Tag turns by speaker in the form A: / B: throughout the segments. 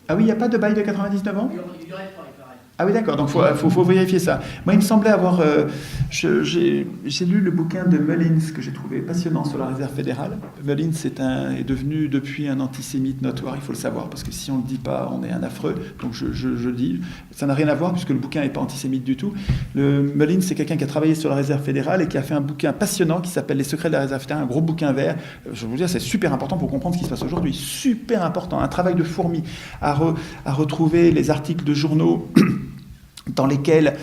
A: Ah oui, il n'y a pas de bail de 99 ans?
B: Il y aurait pas, il paraît.
A: Ah oui, d'accord, donc faut vérifier ça. Moi, il me semblait avoir... j'ai lu le bouquin de Mullins que j'ai trouvé passionnant sur la réserve fédérale. Mullins est devenu depuis un antisémite notoire, il faut le savoir, parce que si on ne le dit pas, on est un affreux. Donc je le dis. Ça n'a rien à voir, puisque le bouquin n'est pas antisémite du tout. Mullins, c'est quelqu'un qui a travaillé sur la réserve fédérale et qui a fait un bouquin passionnant qui s'appelle Les secrets de la réserve fédérale, un gros bouquin vert. Je vais vous dire, c'est super important pour comprendre ce qui se passe aujourd'hui. Super important, un travail de fourmi à retrouver les articles de journaux dans lesquels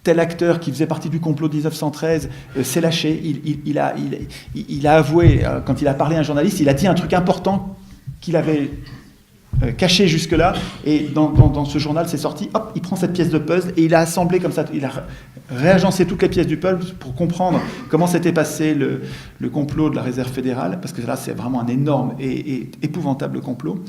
A: tel acteur qui faisait partie du complot de 1913 s'est lâché. Il a avoué, quand il a parlé à un journaliste, il a dit un truc important qu'il avait caché jusque-là, et dans ce journal, c'est sorti, hop, il prend cette pièce de puzzle, et il a assemblé comme ça, il a réagencé toutes les pièces du puzzle pour comprendre comment s'était passé le complot de la réserve fédérale, parce que là, c'est vraiment un énorme et épouvantable complot.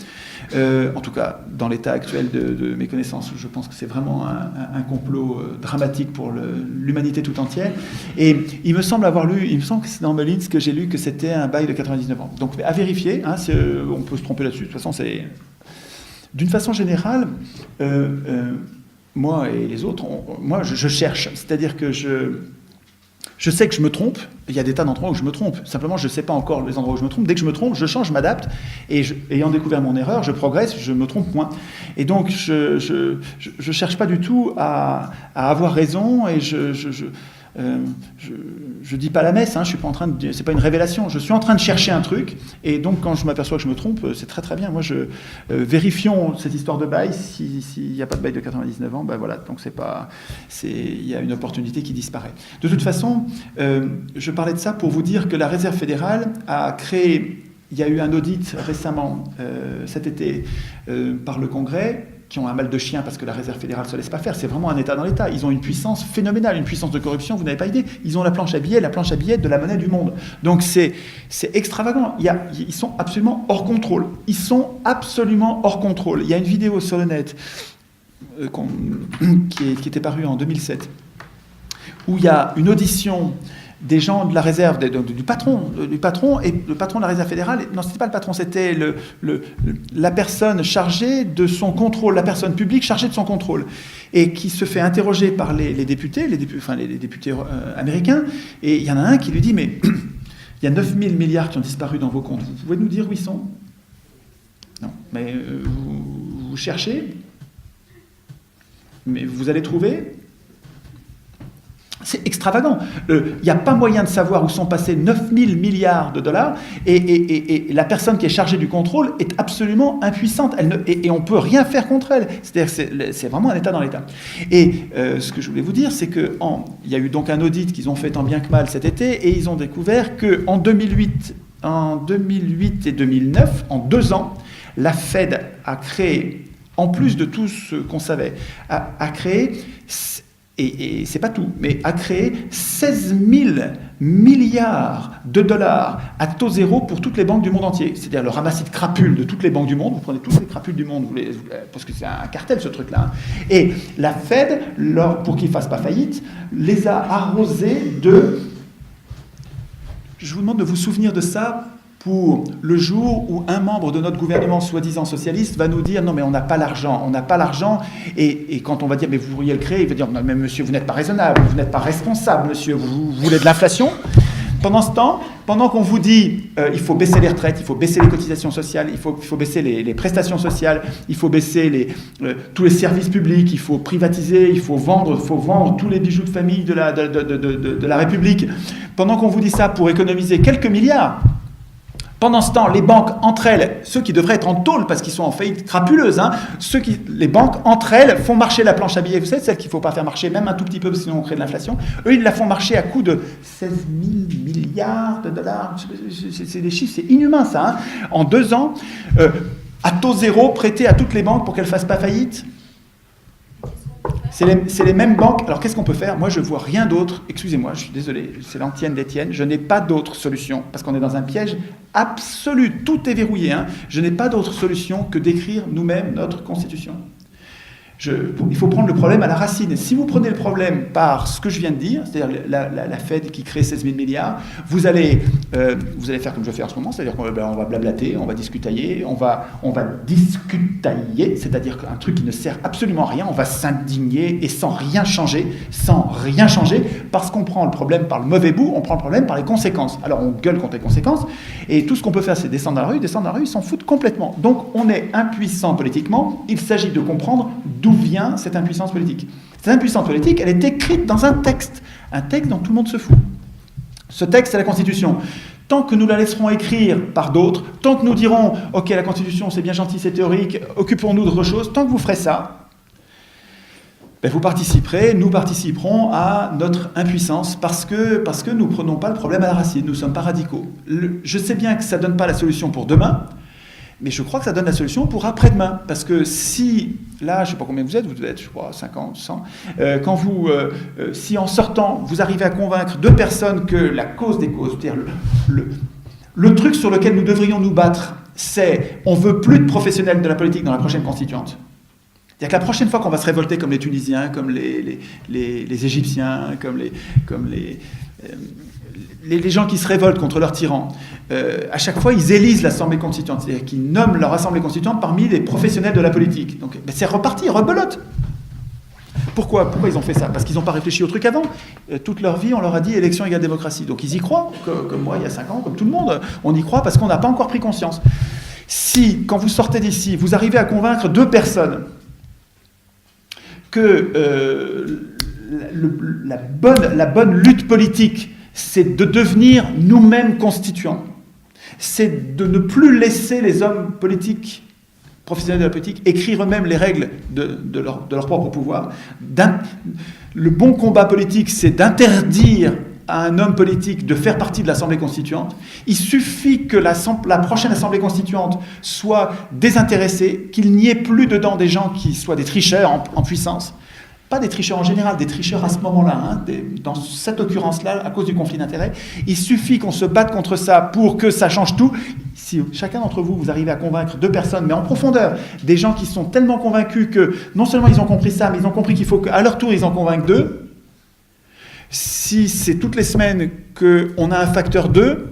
A: En tout cas, dans l'état actuel de mes connaissances, je pense que c'est vraiment un complot dramatique pour l'humanité tout entière. Et il me semble que c'est dans Mullins que j'ai lu que c'était un bail de 99 ans. Donc, à vérifier, hein, on peut se tromper là-dessus. De toute façon, c'est... D'une façon générale, moi et les autres, moi je cherche, c'est-à-dire que je sais que je me trompe, il y a des tas d'endroits où je me trompe, simplement je ne sais pas encore les endroits où je me trompe, dès que je me trompe, je change, je m'adapte, et ayant découvert mon erreur, je progresse, je me trompe moins. Et donc je cherche pas du tout à avoir raison, et je dis pas la messe, hein, je suis pas en train de, c'est pas une révélation, je suis en train de chercher un truc, et donc quand je m'aperçois que je me trompe, c'est très très bien. Moi, vérifions cette histoire de bail. S'il n'y a pas de bail de 99 ans, ben voilà, donc il y a une opportunité qui disparaît. De toute façon, je parlais de ça pour vous dire que la Réserve fédérale a créé, il y a eu un audit récemment cet été par le Congrès, qui ont un mal de chien parce que la Réserve fédérale ne se laisse pas faire. C'est vraiment un État dans l'État. Ils ont une puissance phénoménale, une puissance de corruption, vous n'avez pas idée. Ils ont la planche à billets de la monnaie du monde. Donc c'est extravagant. Ils sont absolument hors contrôle. Ils sont absolument hors contrôle. Il y a une vidéo sur le net qui était parue en 2007, où il y a une audition des gens de la réserve, du patron, et le patron de la réserve fédérale, non, c'était pas le patron, c'était la personne chargée de son contrôle, la personne publique chargée de son contrôle, et qui se fait interroger par les députés, les députés américains, et il y en a un qui lui dit, mais il y a 9 000 milliards qui ont disparu dans vos comptes, vous pouvez nous dire où ils sont? Non, mais vous cherchez, mais vous allez trouver? C'est extravagant. Il n'y a pas moyen de savoir où sont passés 9 000 milliards de dollars, et la personne qui est chargée du contrôle est absolument impuissante, et on ne peut rien faire contre elle. C'est-à-dire c'est vraiment un État dans l'État. Et ce que je voulais vous dire, c'est qu'il y a eu donc un audit qu'ils ont fait tant bien que mal cet été, et ils ont découvert qu'en 2008 et 2009, en 2 ans, la Fed a créé, en plus de tout ce qu'on savait, a créé... Et c'est pas tout, mais a créé 16 000 milliards de dollars à taux zéro pour toutes les banques du monde entier. C'est-à-dire le ramassis de crapules de toutes les banques du monde. Vous prenez toutes les crapules du monde, parce que c'est un cartel ce truc-là. Et la Fed, pour qu'ils ne fassent pas faillite, les a arrosés de... Je vous demande de vous souvenir de ça pour le jour où un membre de notre gouvernement soi-disant socialiste va nous dire « Non, mais on n'a pas l'argent », et quand on va dire « Mais vous pourriez le créer », il va dire « Non, mais monsieur, vous n'êtes pas raisonnable, vous n'êtes pas responsable, monsieur, vous voulez de l'inflation ». Pendant ce temps, pendant qu'on vous dit il faut baisser les retraites, il faut baisser les cotisations sociales, il faut baisser les prestations sociales, il faut baisser tous les services publics, il faut privatiser, il faut vendre tous les bijoux de famille de la République, pendant qu'on vous dit ça pour économiser quelques milliards, pendant ce temps, les banques entre elles, ceux qui devraient être en tôle parce qu'ils sont en faillite crapuleuse, hein, les banques entre elles font marcher la planche à billets, vous savez, celle qu'il ne faut pas faire marcher, même un tout petit peu, sinon on crée de l'inflation. Eux, ils la font marcher à coût de 16 000 milliards de dollars. C'est des chiffres, c'est inhumain ça. Hein. En 2 ans, à taux zéro, prêté à toutes les banques pour qu'elles ne fassent pas faillite. C'est les mêmes banques. Alors qu'est-ce qu'on peut faire? Moi, je ne vois rien d'autre. Excusez-moi, je suis désolé, c'est l'antienne d'Étienne. Je n'ai pas d'autre solution, parce qu'on est dans un piège absolu. Tout est verrouillé. Hein. Je n'ai pas d'autre solution que d'écrire nous-mêmes notre Constitution. Il faut prendre le problème à la racine. Et si vous prenez le problème par ce que je viens de dire, c'est-à-dire la Fed qui crée 16 000 milliards, vous allez faire comme je fais en ce moment, c'est-à-dire qu'on va blablater, on va discutailler, on va discutailler, c'est-à-dire un truc qui ne sert absolument à rien, on va s'indigner et sans rien changer, parce qu'on prend le problème par le mauvais bout, on prend le problème par les conséquences. Alors on gueule contre les conséquences, et tout ce qu'on peut faire, c'est descendre dans la rue, ils s'en foutent complètement. Donc on est impuissant politiquement, il s'agit de comprendre d'où vient cette impuissance politique. Cette impuissance politique, elle est écrite dans un texte dont tout le monde se fout. Ce texte, c'est la Constitution. Tant que nous la laisserons écrire par d'autres, tant que nous dirons « Ok, la Constitution, c'est bien gentil, c'est théorique, occupons-nous d'autre chose », tant que vous ferez ça, nous participerons à notre impuissance parce que nous ne prenons pas le problème à la racine, nous ne sommes pas radicaux. Je sais bien que ça ne donne pas la solution pour demain, mais je crois que ça donne la solution pour après-demain. Parce que si, là, je ne sais pas combien vous êtes, je crois 50, 100, si en sortant, vous arrivez à convaincre 2 personnes que la cause des causes, c'est-à-dire le truc sur lequel nous devrions nous battre, c'est on ne veut plus de professionnels de la politique dans la prochaine constituante. C'est-à-dire que la prochaine fois qu'on va se révolter comme les Tunisiens, comme les Égyptiens, comme les gens qui se révoltent contre leurs tyrans, à chaque fois, ils élisent l'Assemblée constituante, c'est-à-dire qu'ils nomment leur Assemblée constituante parmi les professionnels de la politique. Donc, c'est reparti, rebelote. Pourquoi ils ont fait ça? Parce qu'ils n'ont pas réfléchi au truc avant. Toute leur vie, on leur a dit élection égale démocratie. Donc, ils y croient, comme moi, il y a 5 ans, comme tout le monde. On y croit parce qu'on n'a pas encore pris conscience. Si, quand vous sortez d'ici, vous arrivez à convaincre 2 personnes que la bonne lutte politique, c'est de devenir nous-mêmes constituants. C'est de ne plus laisser les hommes politiques, professionnels de la politique, écrire eux-mêmes les règles de leur propre pouvoir. Le bon combat politique, c'est d'interdire à un homme politique de faire partie de l'Assemblée constituante. Il suffit que la prochaine Assemblée constituante soit désintéressée, qu'il n'y ait plus dedans des gens qui soient des tricheurs en puissance. Pas des tricheurs en général, des tricheurs à ce moment-là, dans cette occurrence-là, à cause du conflit d'intérêts. Il suffit qu'on se batte contre ça pour que ça change tout. Si chacun d'entre vous, vous arrivez à convaincre 2 personnes, mais en profondeur, des gens qui sont tellement convaincus que non seulement ils ont compris ça, mais ils ont compris qu'il faut qu'à leur tour, ils en convainquent 2. Si c'est toutes les semaines qu'on a un facteur 2,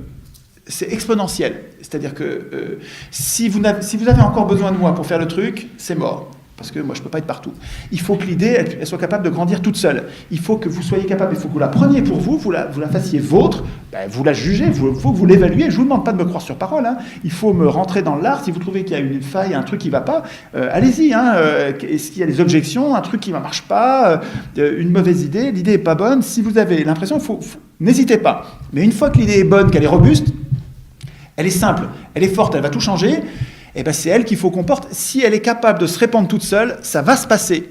A: c'est exponentiel. C'est-à-dire que si vous avez encore besoin de moi pour faire le truc, c'est mort. Parce que moi, je ne peux pas être partout. Il faut que l'idée, elle soit capable de grandir toute seule. Il faut que vous soyez capable, il faut que vous la preniez pour vous, vous la fassiez vôtre, vous la jugez, il faut que vous l'évaluez. Je ne vous demande pas de me croire sur parole. Il faut me rentrer dans l'art. Si vous trouvez qu'il y a une faille, un truc qui ne va pas, allez-y. Est-ce qu'il y a des objections, un truc qui ne marche pas, une mauvaise idée, l'idée n'est pas bonne. Si vous avez l'impression, n'hésitez pas. Mais une fois que l'idée est bonne, qu'elle est robuste, elle est simple, elle est forte, elle va tout changer. C'est elle qu'il faut qu'on porte. Si elle est capable de se répandre toute seule, ça va se passer.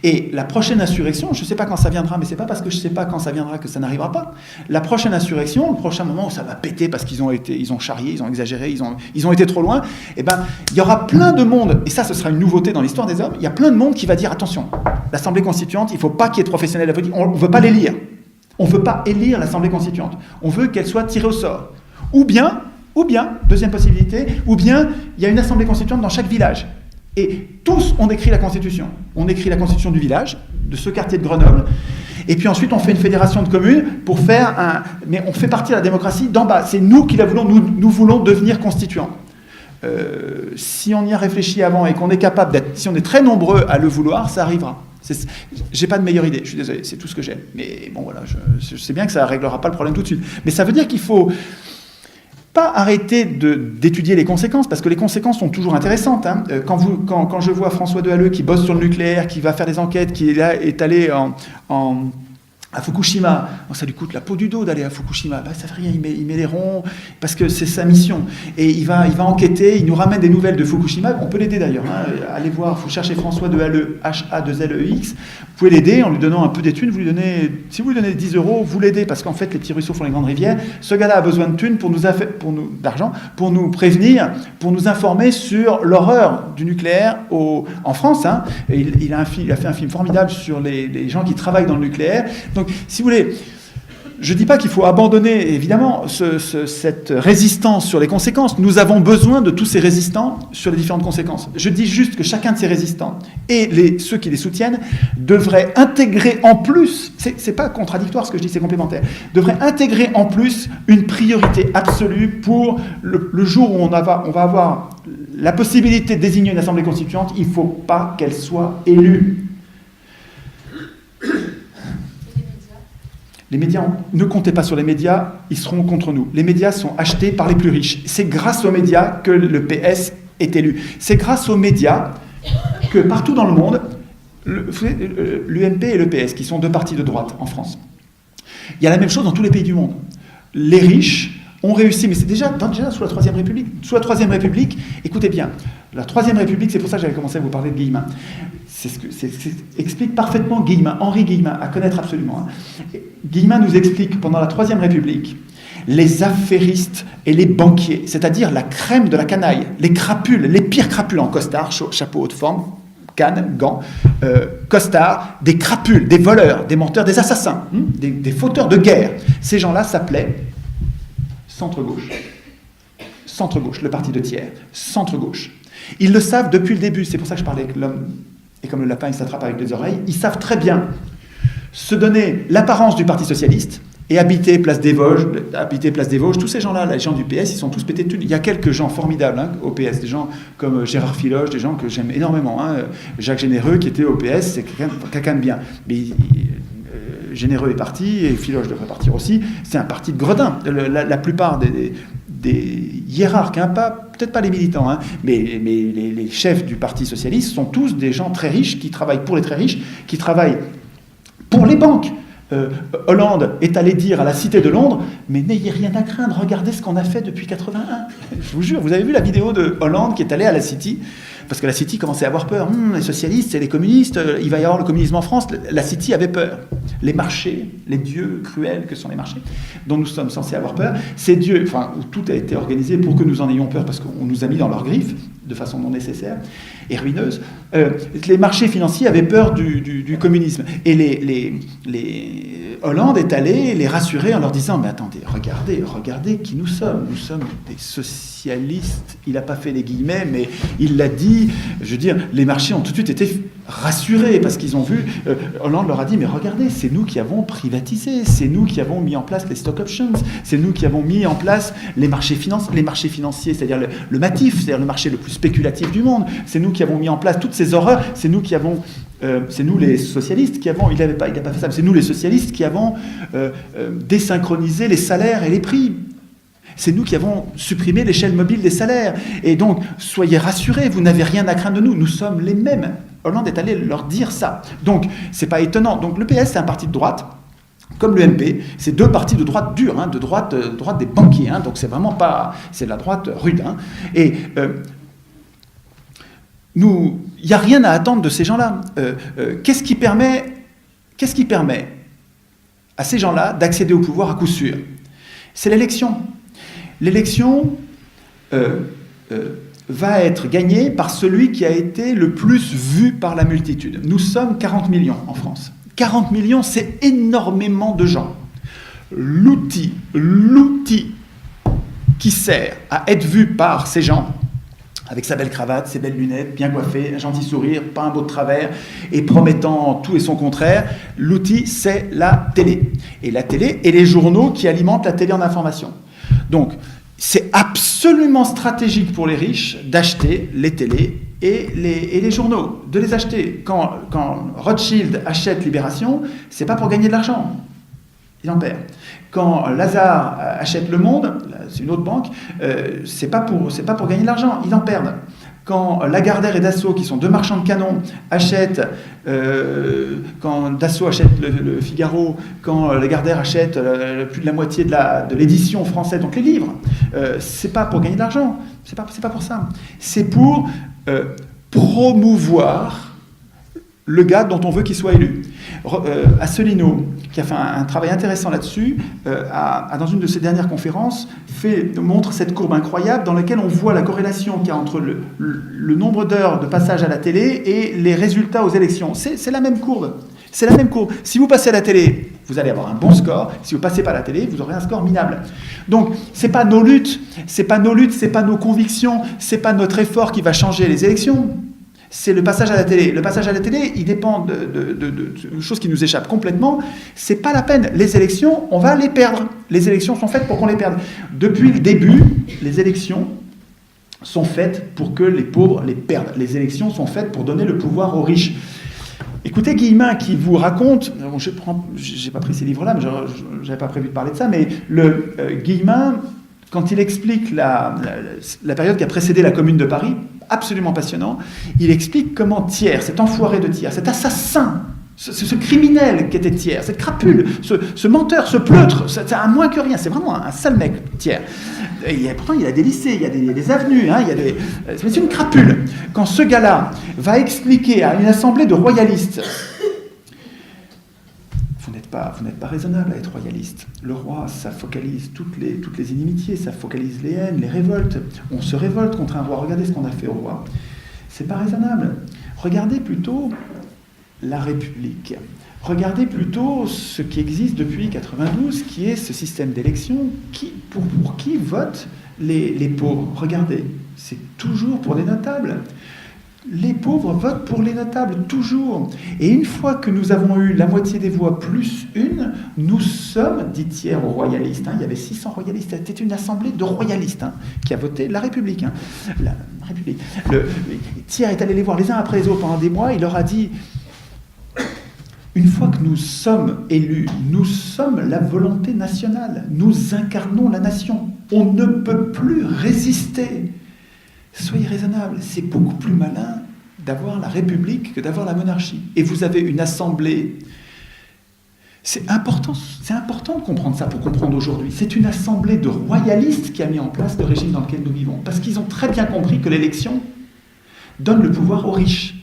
A: Et la prochaine insurrection, je ne sais pas quand ça viendra, mais ce n'est pas parce que je ne sais pas quand ça viendra que ça n'arrivera pas. La prochaine insurrection, le prochain moment où ça va péter parce qu'ils ont charrié, ils ont exagéré, ils ont été trop loin, il y aura plein de monde, et ça ce sera une nouveauté dans l'histoire des hommes, il y a plein de monde qui va dire attention, l'Assemblée constituante, il ne faut pas qu'il y ait de professionnels de la politique, on ne veut pas l'élire. On ne veut pas élire l'Assemblée constituante. On veut qu'elle soit tirée au sort. Ou bien, deuxième possibilité, il y a une assemblée constituante dans chaque village. Et tous, on écrit la Constitution. On écrit la Constitution du village, de ce quartier de Grenoble. Et puis ensuite, on fait une fédération de communes pour faire mais on fait partie de la démocratie d'en bas. C'est nous qui la voulons, nous voulons devenir constituants. Si on y a réfléchi avant et qu'on est capable si on est très nombreux à le vouloir, ça arrivera. J'ai pas de meilleure idée, je suis désolé, c'est tout ce que j'ai. Mais bon, voilà, je sais bien que ça ne réglera pas le problème tout de suite. Mais ça veut dire qu'il faut pas arrêter d'étudier les conséquences, parce que les conséquences sont toujours intéressantes. Quand je vois François Dehalleux qui bosse sur le nucléaire, qui va faire des enquêtes, qui est allé à Fukushima, ça lui coûte la peau du dos d'aller à Fukushima. Ça fait rien, il met les ronds, parce que c'est sa mission. Et il va enquêter, il nous ramène des nouvelles de Fukushima. On peut l'aider d'ailleurs. Allez voir, il faut chercher François Dehalleux, H-A-2-L-E-X. Vous pouvez l'aider en lui donnant un peu des thunes. Si vous lui donnez 10 €, vous l'aidez, parce qu'en fait, les petits ruisseaux font les grandes rivières. Ce gars-là a besoin de thunes d'argent, pour nous prévenir, pour nous informer sur l'horreur du nucléaire en France. Il a fait un film formidable sur les gens qui travaillent dans le nucléaire. Donc, si vous voulez, Je ne dis pas qu'il faut abandonner, évidemment, cette résistance sur les conséquences. Nous avons besoin de tous ces résistants sur les différentes conséquences. Je dis juste que chacun de ces résistants et ceux qui les soutiennent devraient intégrer en plus, c'est pas contradictoire ce que je dis, c'est complémentaire, devraient intégrer en plus une priorité absolue pour le jour où on va avoir la possibilité de désigner une assemblée constituante. Il ne faut pas qu'elle soit élue. Les médias, ne comptez pas sur les médias, ils seront contre nous. Les médias sont achetés par les plus riches. C'est grâce aux médias que le PS est élu. C'est grâce aux médias que partout dans le monde, l'UMP et le PS, qui sont deux partis de droite en France, il y a la même chose dans tous les pays du monde. Les riches ont réussi, mais c'est déjà sous la Troisième République. Sous la Troisième République, écoutez bien, la Troisième République, c'est pour ça que j'avais commencé à vous parler de Guillemin. C'est explique parfaitement Guillemin, Henri Guillemin, à connaître absolument. Guillemin nous explique, pendant la Troisième République, les affairistes et les banquiers, c'est-à-dire la crème de la canaille, les crapules, les pires crapules en costard, chapeau haute forme, canne, gants, costard, des crapules, des voleurs, des menteurs, des assassins, des fauteurs de guerre. Ces gens-là s'appelaient centre-gauche. Centre-gauche, le parti de Thiers, centre-gauche. Ils le savent depuis le début, c'est pour ça que je parlais avec l'homme. Et comme le lapin, il s'attrape avec les oreilles, ils savent très bien se donner l'apparence du Parti socialiste et habiter Place des Vosges. Tous ces gens-là, les gens du PS, ils sont tous pétés de thunes. Il y a quelques gens formidables au PS, des gens comme Gérard Filoche, des gens que j'aime énormément. Jacques Généreux, qui était au PS, c'est quelqu'un de bien. Mais Généreux est parti, et Filoche devrait partir aussi. C'est un parti de gredins. La plupart des hiérarques, peut-être pas les militants, mais les chefs du Parti socialiste sont tous des gens très riches, qui travaillent pour les très riches, qui travaillent pour les banques. Hollande est allé dire à la Cité de Londres, mais n'ayez rien à craindre, regardez ce qu'on a fait depuis 81. Je vous jure, vous avez vu la vidéo de Hollande qui est allé à la City, parce que la City commençait à avoir peur. Les socialistes et les communistes, il va y avoir le communisme en France. La City avait peur. Les marchés, les dieux cruels que sont les marchés, dont nous sommes censés avoir peur, ces dieux, où tout a été organisé pour que nous en ayons peur, parce qu'on nous a mis dans leurs griffes, de façon non nécessaire et ruineuse. Les marchés financiers avaient peur du communisme. Et les Hollande est allé les rassurer en leur disant « Mais attendez, regardez qui nous sommes. Nous sommes des socialistes. » Il n'a pas fait les guillemets, mais il l'a dit. Je veux dire, les marchés ont tout de suite été rassurés parce qu'ils ont vu... Hollande leur a dit « Mais regardez, c'est nous qui avons privatisé. C'est nous qui avons mis en place les stock options. C'est nous qui avons mis en place les marchés financiers, c'est-à-dire le MATIF, c'est-à-dire le marché le plus spéculatif du monde. C'est nous qui avons mis en place toutes ces horreurs. C'est nous qui avons... c'est nous les socialistes qui avons, il n'a pas fait ça, mais c'est nous les socialistes qui avons désynchronisé les salaires et les prix. C'est nous qui avons supprimé l'échelle mobile des salaires. Et donc, soyez rassurés, vous n'avez rien à craindre de nous, nous sommes les mêmes. Hollande est allé leur dire ça. Donc, c'est pas étonnant. Donc, le PS, c'est un parti de droite, comme le MP, c'est deux partis de droite dure, de droite des banquiers. Donc, c'est vraiment pas... C'est de la droite rude. Et... il n'y a rien à attendre de ces gens-là. Qu'est-ce qui permet à ces gens-là d'accéder au pouvoir à coup sûr? C'est l'élection. L'élection va être gagnée par celui qui a été le plus vu par la multitude. Nous sommes 40 millions en France. 40 millions, c'est énormément de gens. L'outil qui sert à être vu par ces gens, avec sa belle cravate, ses belles lunettes, bien coiffé, un gentil sourire, pas un mot de travers, et promettant tout et son contraire, l'outil, c'est la télé. Et la télé et les journaux qui alimentent la télé en information. Donc, c'est absolument stratégique pour les riches d'acheter les télés et les journaux, de les acheter. Quand Rothschild achète Libération, c'est pas pour gagner de l'argent. Il en perd. Quand Lazare achète Le Monde, c'est une autre banque, c'est pas pour gagner de l'argent, ils en perdent. Quand Lagardère et Dassault, qui sont deux marchands de canons, achètent, quand Dassault achète le Figaro, quand Lagardère achète plus de la moitié de l'édition française, donc les livres, c'est pas pour gagner de l'argent, c'est pas pour ça. C'est pour promouvoir le gars dont on veut qu'il soit élu. Asselineau, qui a fait un travail intéressant là-dessus, dans une de ses dernières conférences, montre cette courbe incroyable dans laquelle on voit la corrélation qu'il y a entre le nombre d'heures de passage à la télé et les résultats aux élections. C'est la même courbe. C'est la même courbe. Si vous passez à la télé, vous allez avoir un bon score. Si vous ne passez pas à la télé, vous aurez un score minable. Donc, ce n'est pas nos luttes, ce n'est pas nos convictions, ce n'est pas notre effort qui va changer les élections. C'est le passage à la télé. Le passage à la télé, il dépend de choses qui nous échappent complètement. C'est pas la peine. Les élections, on va les perdre. Les élections sont faites pour qu'on les perde. Depuis le début, les élections sont faites pour que les pauvres les perdent. Les élections sont faites pour donner le pouvoir aux riches. Écoutez Guillemin qui vous raconte, bon, j'ai pas pris ces livres-là, mais j'avais pas prévu de parler de ça, mais Guillemin, quand il explique la période qui a précédé la Commune de Paris, absolument passionnant, il explique comment Thiers, cet enfoiré de Thiers, cet assassin, ce criminel qui était Thiers, cette crapule, ce menteur, ce pleutre, c'est un moins que rien, c'est vraiment un sale mec, Thiers. Pourtant, il a des lycées, il y a des avenues, hein, mais c'est une crapule. Quand ce gars-là va expliquer à une assemblée de royalistes, vous n'êtes pas raisonnable à être royaliste. Le roi, ça focalise toutes les inimitiés, ça focalise les haines, les révoltes. On se révolte contre un roi. Regardez ce qu'on a fait au roi. C'est pas raisonnable. Regardez plutôt la République. Regardez plutôt ce qui existe depuis 1992, qui est ce système d'élection pour qui votent les pauvres. Regardez, c'est toujours pour les notables. Les pauvres votent pour les notables, toujours. Et une fois que nous avons eu la moitié des voix plus une, nous sommes, dit Thiers aux royalistes, il y avait 600 royalistes, c'était une assemblée de royalistes qui a voté la République. La République. Thiers est allé les voir les uns après les autres pendant des mois, il leur a dit, une fois que nous sommes élus, nous sommes la volonté nationale, nous incarnons la nation, on ne peut plus résister. Soyez raisonnables, c'est beaucoup plus malin d'avoir la République que d'avoir la monarchie. Et vous avez une assemblée. C'est important de comprendre ça pour comprendre aujourd'hui. C'est une assemblée de royalistes qui a mis en place le régime dans lequel nous vivons. Parce qu'ils ont très bien compris que l'élection donne le pouvoir aux riches.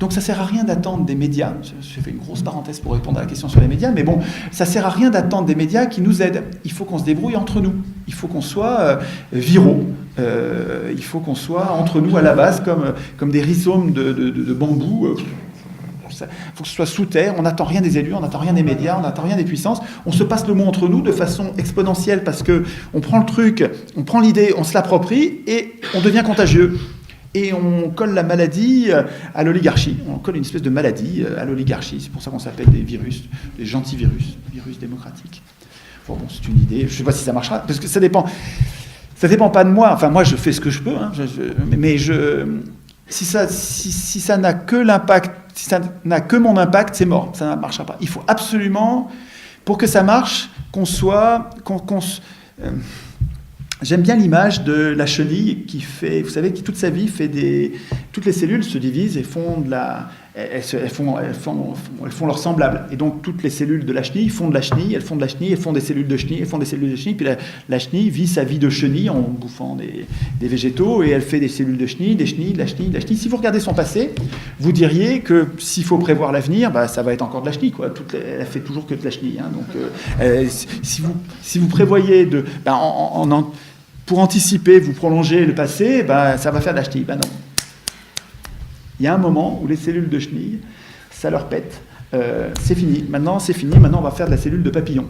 A: Donc ça ne sert à rien d'attendre des médias, j'ai fait une grosse parenthèse pour répondre à la question sur les médias, mais bon, ça ne sert à rien d'attendre des médias qui nous aident. Il faut qu'on se débrouille entre nous, il faut qu'on soit viraux, il faut qu'on soit entre nous à la base comme des rhizomes de bambou. Il faut que ce soit sous terre, on n'attend rien des élus, on n'attend rien des médias, on n'attend rien des puissances, on se passe le mot entre nous de façon exponentielle parce qu'on prend le truc, on prend l'idée, on se l'approprie et on devient contagieux. Et on colle la maladie à l'oligarchie. On colle une espèce de maladie à l'oligarchie. C'est pour ça qu'on s'appelle des virus, des gentils virus démocratiques. Bon, c'est une idée. Je ne sais pas si ça marchera, parce que ça dépend pas de moi. Enfin, moi, je fais ce que je peux, mais si ça n'a que l'impact, si ça n'a que mon impact, c'est mort. Ça ne marchera pas. Il faut absolument, pour que ça marche, j'aime bien l'image de la chenille qui fait, vous savez, qui toute sa vie fait toutes les cellules se divisent et font elles font leur semblable. Et donc toutes les cellules de la chenille font de la chenille, elles font de la chenille, elles font des cellules de chenille, elles font des cellules de chenille. Puis la chenille vit sa vie de chenille en bouffant des végétaux et elle fait des cellules de chenille, des chenilles, de la chenille, de la chenille. Si vous regardez son passé, vous diriez que s'il faut prévoir l'avenir, ça va être encore de la chenille, quoi. Elle a fait toujours que de la chenille. Donc si vous prévoyez pour anticiper, vous prolongez le passé, ça va faire de la chenille. Non. Il y a un moment où les cellules de chenille, ça leur pète. C'est fini. Maintenant, on va faire de la cellule de papillon.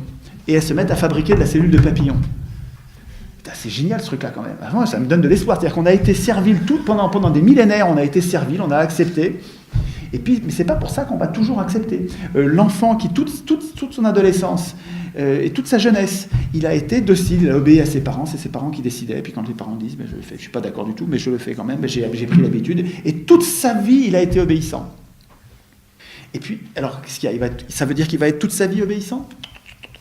A: Et elles se mettent à fabriquer de la cellule de papillon. Putain, c'est génial ce truc-là quand même. Vraiment, ça me donne de l'espoir. C'est-à-dire qu'on a été servile pendant des millénaires, on a été servile, on a accepté. Et puis, mais c'est pas pour ça qu'on va toujours accepter. L'enfant qui, toute son adolescence et toute sa jeunesse, il a été docile, il a obéi à ses parents, c'est ses parents qui décidaient. Et puis quand les parents disent, je le fais, je suis pas d'accord du tout, mais je le fais quand même, j'ai pris l'habitude. Et toute sa vie, il a été obéissant. Et puis, alors, qu'est-ce qu'il y a ? Ça veut dire qu'il va être toute sa vie obéissant ?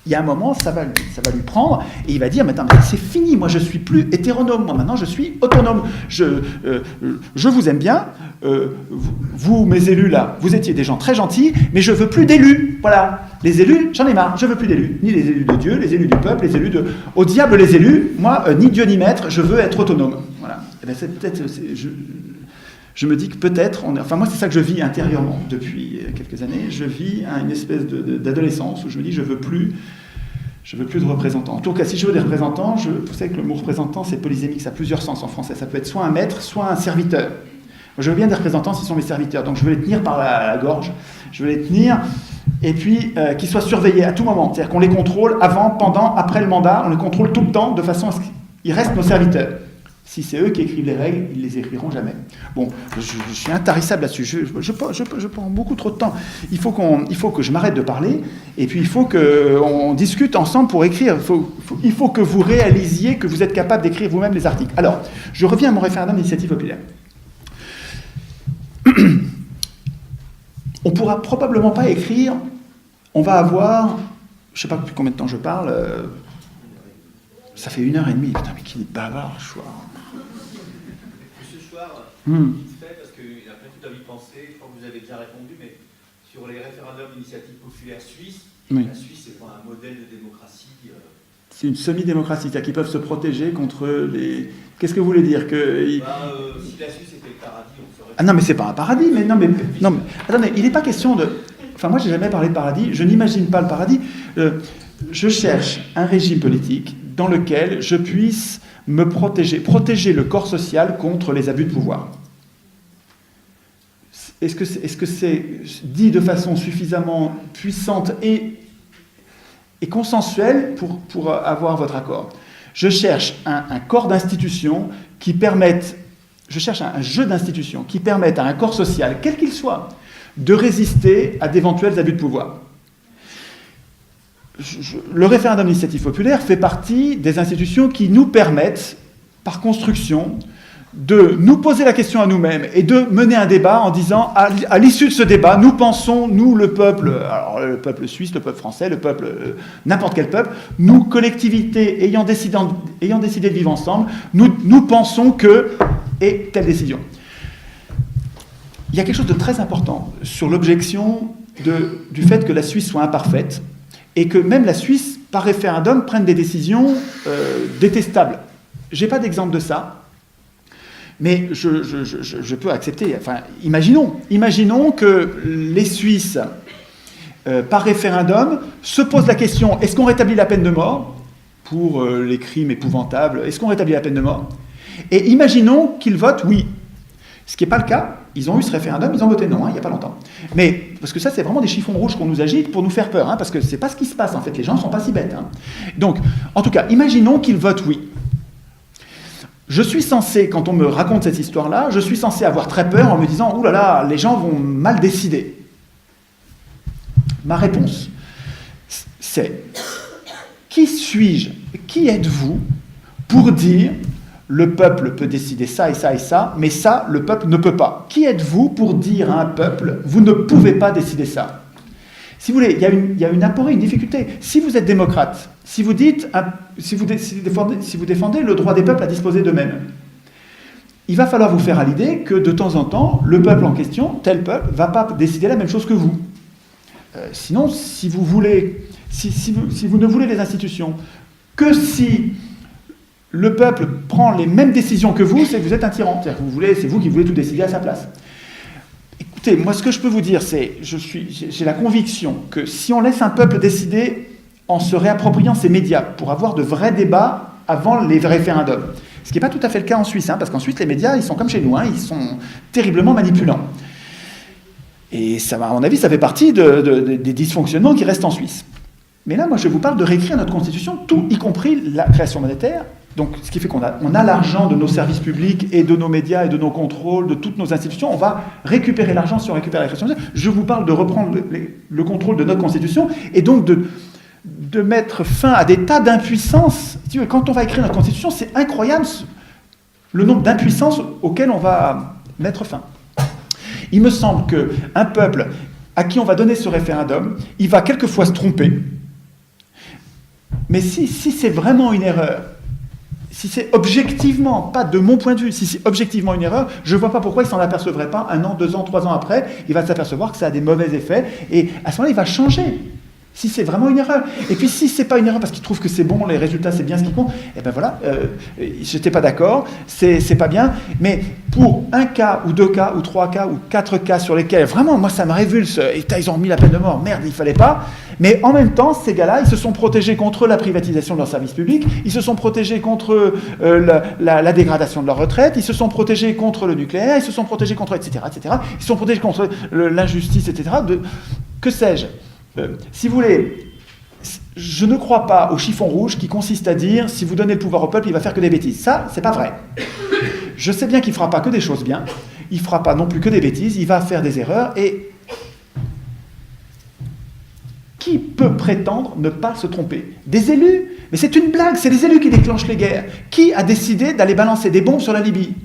A: Il y a un moment, ça va lui prendre, et il va dire, mais c'est fini, moi je suis plus hétéronome, moi maintenant je suis autonome. Je vous aime bien, vous, mes élus là, vous étiez des gens très gentils, mais je veux plus d'élus. Voilà, les élus, j'en ai marre, je veux plus d'élus. Ni les élus de Dieu, les élus du peuple, les élus de... Au diable les élus, moi, ni Dieu ni maître, je veux être autonome. Voilà. Et bien, c'est peut-être... Je me dis que peut-être, moi c'est ça que je vis intérieurement depuis quelques années, je vis à une espèce d'adolescence où je me dis je veux plus de représentants. En tout cas, si je veux des représentants, vous savez que le mot représentant c'est polysémique, ça a plusieurs sens en français, ça peut être soit un maître, soit un serviteur. Moi, je veux bien des représentants s'ils sont mes serviteurs, donc je veux les tenir par la gorge, je veux les tenir, et puis qu'ils soient surveillés à tout moment. C'est-à-dire qu'on les contrôle avant, pendant, après le mandat, on les contrôle tout le temps, de façon à ce qu'ils restent nos serviteurs. Si c'est eux qui écrivent les règles, ils les écriront jamais. Bon, je suis intarissable là-dessus. Je prends beaucoup trop de temps. Il faut que je m'arrête de parler, et puis il faut qu'on discute ensemble pour écrire. Il faut que vous réalisiez que vous êtes capable d'écrire vous-même les articles. Alors, je reviens à mon référendum d'initiative populaire. On ne pourra probablement pas écrire, on va avoir, je ne sais pas depuis combien de temps je parle, ça fait 1h30. Putain, mais qui est bavard, je crois.
B: Ce soir, vite fait, parce qu'après tout à y penser, je crois que vous avez déjà répondu, mais sur les référendums d'initiative populaire suisse, la Suisse n'est pas un modèle de démocratie.
A: C'est une semi-démocratie, c'est-à-dire qu'ils peuvent se protéger contre les... Qu'est-ce que vous voulez dire que...
B: Si la Suisse était le paradis, on serait...
A: Ah non, mais c'est pas un paradis, mais non, mais attendez, il n'est pas question de... Enfin, moi, j'ai jamais parlé de paradis, je n'imagine pas le paradis. Je cherche un régime politique dans lequel je puisse me protéger le corps social contre les abus de pouvoir. Est-ce que c'est dit de façon suffisamment puissante et consensuelle pour avoir votre accord? Je cherche un corps d'institutions qui permette... Je cherche un jeu d'institutions qui permette à un corps social, quel qu'il soit, de résister à d'éventuels abus de pouvoir. Le référendum d'initiative populaire fait partie des institutions qui nous permettent, par construction, de nous poser la question à nous-mêmes et de mener un débat en disant, à l'issue de ce débat, nous pensons, nous, le peuple, alors le peuple suisse, le peuple français, le peuple, n'importe quel peuple, nous, collectivités ayant décidé de vivre ensemble, nous pensons que, et telle décision. Il y a quelque chose de très important sur l'objection du fait que la Suisse soit imparfaite et que même la Suisse, par référendum, prenne des décisions détestables. Je n'ai pas d'exemple de ça. Mais je peux accepter, enfin, imaginons que les Suisses, par référendum, se posent la question, est-ce qu'on rétablit la peine de mort pour les crimes épouvantables? Est-ce qu'on rétablit la peine de mort? Et imaginons qu'ils votent oui. Ce qui n'est pas le cas, ils ont eu ce référendum, ils ont voté non, il n'y a pas longtemps. Mais, parce que ça, c'est vraiment des chiffons rouges qu'on nous agite pour nous faire peur, parce que ce n'est pas ce qui se passe, en fait, les gens ne sont pas si bêtes. Donc, en tout cas, imaginons qu'ils votent oui. Je suis censé, quand on me raconte cette histoire-là, je suis censé avoir très peur en me disant « Ouh là là, les gens vont mal décider ». Ma réponse, c'est « Qui suis-je? Qui êtes-vous pour dire « Le peuple peut décider ça et ça et ça, mais ça, le peuple ne peut pas ». Qui êtes-vous pour dire à un peuple « Vous ne pouvez pas décider ça ». Si vous voulez, il y a une aporie, une difficulté. Si vous êtes démocrate, si vous défendez le droit des peuples à disposer d'eux-mêmes, il va falloir vous faire à l'idée que de temps en temps, le peuple en question, tel peuple, ne va pas décider la même chose que vous. Sinon, si vous ne voulez les institutions que si le peuple prend les mêmes décisions que vous, c'est que vous êtes un tyran. C'est-à-dire que c'est vous qui voulez tout décider à sa place. Écoutez, moi ce que je peux vous dire, c'est j'ai la conviction que si on laisse un peuple décider en se réappropriant ses médias pour avoir de vrais débats avant les référendums, ce qui n'est pas tout à fait le cas en Suisse, parce qu'en Suisse les médias, ils sont comme chez nous, ils sont terriblement manipulants. Et ça, à mon avis, ça fait partie des dysfonctionnements qui restent en Suisse. Mais là, moi je vous parle de réécrire notre constitution, tout, y compris la création monétaire. Donc, ce qui fait qu'on a l'argent de nos services publics et de nos médias et de nos contrôles, de toutes nos institutions. On va récupérer l'argent si on récupère la création monétaire. Je vous parle de reprendre le contrôle de notre constitution et donc de mettre fin à des tas d'impuissances. Quand on va écrire notre constitution, c'est incroyable le nombre d'impuissances auxquelles on va mettre fin. Il me semble qu'un peuple à qui on va donner ce référendum, il va quelquefois se tromper. Mais si c'est vraiment une erreur, si c'est objectivement, pas de mon point de vue, si c'est objectivement une erreur, je ne vois pas pourquoi il ne s'en apercevrait pas 1 an, 2 ans, 3 ans après. Il va s'apercevoir que ça a des mauvais effets et à ce moment-là, il va changer. Si c'est vraiment une erreur. Et puis si c'est pas une erreur parce qu'ils trouvent que c'est bon, les résultats c'est bien ce qui compte, eh ben voilà, j'étais pas d'accord, c'est pas bien. Mais pour un cas ou 2 cas ou 3 cas ou 4 cas sur lesquels vraiment moi ça me révulse, et ils ont remis la peine de mort, merde, il fallait pas. Mais en même temps, ces gars-là, ils se sont protégés contre la privatisation de leurs services publics, ils se sont protégés contre la dégradation de leur retraite, ils se sont protégés contre le nucléaire, ils se sont protégés contre etc. Ils se sont protégés contre l'injustice, etc. Que sais-je. Si vous voulez, je ne crois pas au chiffon rouge qui consiste à dire si vous donnez le pouvoir au peuple, il va faire que des bêtises. Ça, c'est pas vrai. Je sais bien qu'il ne fera pas que des choses bien, il ne fera pas non plus que des bêtises, il va faire des erreurs et qui peut prétendre ne pas se tromper? Des élus? Mais c'est une blague, c'est les élus qui déclenchent les guerres. Qui a décidé d'aller balancer des bombes sur la Libye?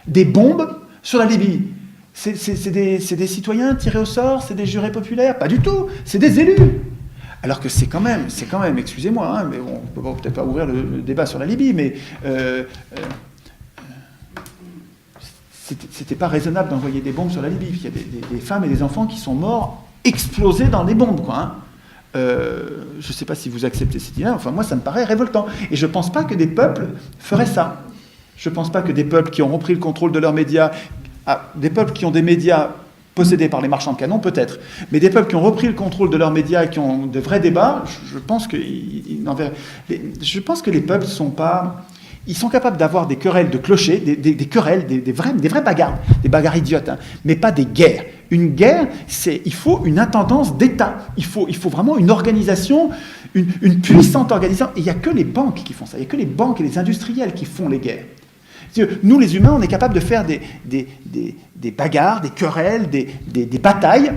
A: Des bombes sur la Libye? C'est des citoyens tirés au sort, c'est des jurés populaires? Pas du tout, c'est des élus. Alors que c'est quand même, excusez-moi, mais on ne peut peut-être pas ouvrir le débat sur la Libye, mais c'était pas raisonnable d'envoyer des bombes sur la Libye. Il y a des femmes et des enfants qui sont morts explosés dans des bombes, quoi. Hein. Je ne sais pas si vous acceptez cette idée, enfin moi ça me paraît révoltant. Et je ne pense pas que des peuples feraient ça. Je ne pense pas que des peuples qui ont repris le contrôle de leurs médias, des peuples qui ont des médias possédés par les marchands de canons, peut-être, mais des peuples qui ont repris le contrôle de leurs médias et qui ont de vrais débats, je pense que les peuples sont pas... Ils sont capables d'avoir des querelles de clochers, des querelles, des vraies bagarres, des bagarres idiotes, hein, mais pas des guerres. Une guerre, il faut une intendance d'État, il faut vraiment une organisation, une puissante organisation. Et il n'y a que les banques qui font ça, il n'y a que les banques et les industriels qui font les guerres. Nous, les humains, on est capables de faire des bagarres, des querelles, des batailles,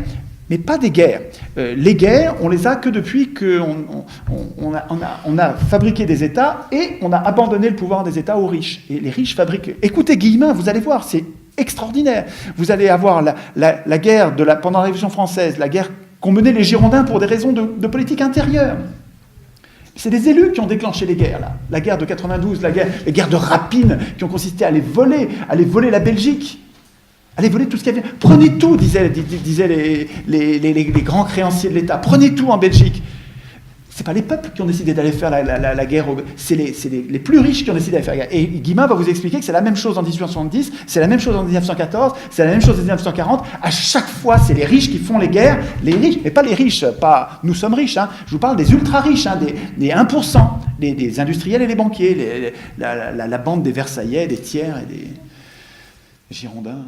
A: mais pas des guerres. Les guerres, on les a que depuis qu'on a fabriqué des États et on a abandonné le pouvoir des États aux riches. Et les riches fabriquent... Écoutez Guillemin, vous allez voir, c'est extraordinaire. Vous allez avoir la guerre pendant la Révolution française, la guerre qu'ont menée les Girondins pour des raisons de politique intérieure. C'est des élus qui ont déclenché les guerres, là. La guerre de 92, les guerres de rapine qui ont consisté à aller voler la Belgique, à aller voler tout ce qu'il y avait. Prenez tout, disaient les grands créanciers de l'État. Prenez tout en Belgique. C'est pas les peuples qui ont décidé d'aller faire la guerre, c'est les plus riches qui ont décidé d'aller faire la guerre. Et Guillemin va vous expliquer que c'est la même chose en 1870, c'est la même chose en 1914, c'est la même chose en 1940. À chaque fois, c'est les riches qui font les guerres, les riches, mais pas les riches, pas nous sommes riches, hein. Je vous parle des ultra-riches, hein, des 1%, des industriels et les banquiers, la bande des Versaillais, des Thiers et des Girondins.